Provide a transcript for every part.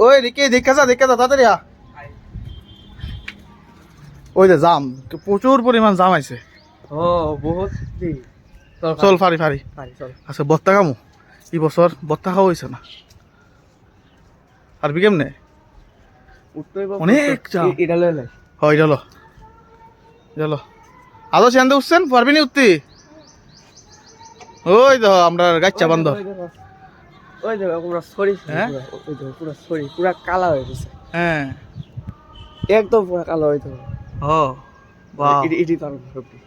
ওই দেখে যা তাড়াতাড়ি আ। ওই যে জাম, প্রচুর পরিমাণ জাম আছে। ও বহুত চল ফারি চল। আচ্ছা বত্তা কামু এই বছর বত্তা খাওয়া হয়েছে না পারবি কেমনে? অনেক জাম। এটা লইলে হয় চলো আদৌ সেন্দে উঠছেন পারবি নি উঠতি? ওই তো আমরা গাচ্চা বন্ধ। ওই দেখো পুরো সরি, হ্যাঁ ওই দেখো পুরো সরি, পুরো কালা হয়ে গেছে, হ্যাঁ একদম পুরো কালো হয়ে যাবে। ও বাহ, এটি পারো সবটি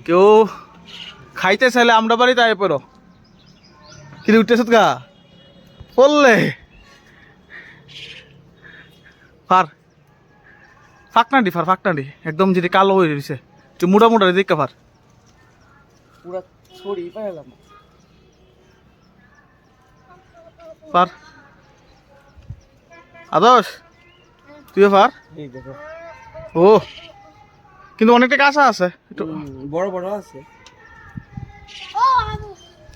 কেউ খাইতে চাইলে আমরা বাড়ি তাই পড়ো কিন্তু উঠতেছ গা পড়লে ফাঁকনাডি একদম যদি কালো হয়ে রয়েছে মোটা দেখতে ফার পুরো সরি পাইলাম পার আদর্শ তুইও পার। এই দেখো ও কিন্তু অনেকটা কাঁচা আছে একটু বড় বড় আছে।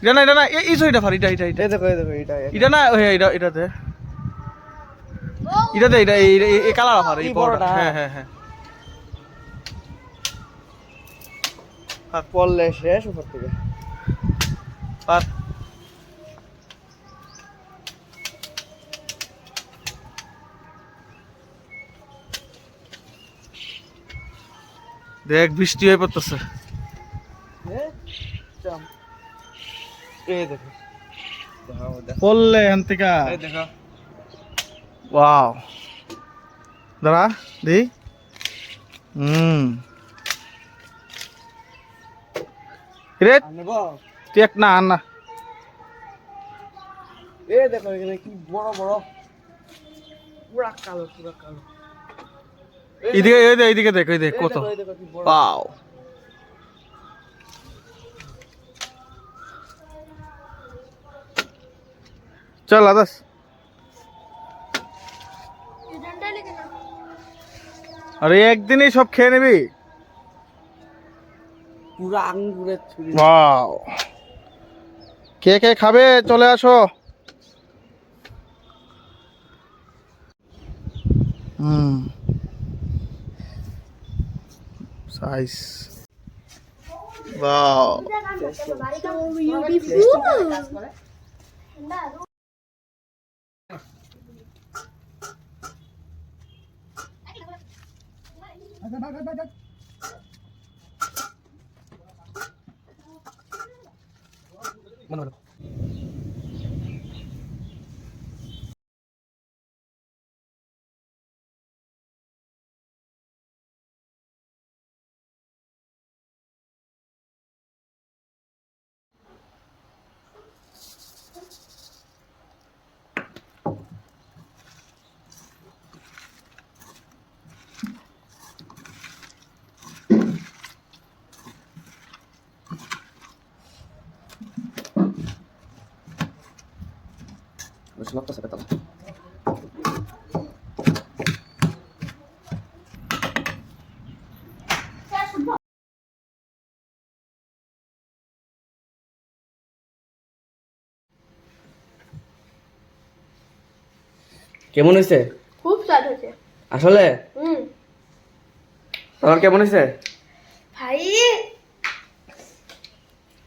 এটা না এই এটা ফার এটা এই দেখো এটা না এটাতে এই কালার ফার এই বড়টা। হ্যাঁ আর পড়লে শেষ উপর থেকে পার। দেখ বৃষ্টি হয়ে পড়তেছে। এই দেখো পড়লে এখান থেকে এই দেখো ওয়াও দাঁড়া দি রে আনব। তুই এক না আন না এই দেখো এখানে কি বড় বড় পুরা কালো এইদিকে দেখ ওই দেখ কত পাও। চল আদাস আরে একদিনই সব খেয়ে নিবি। পুরা আঙ্গুরের ছুরি। ওয়াও কে খাবে চলে আসো। সাইজ ওয়াও কেমন হয়েছে? খুব স্বাদ হয়েছে আসলে তোমার কেমন হয়েছে? ভাই,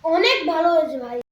অনেক ভালো হয়েছে ভাই।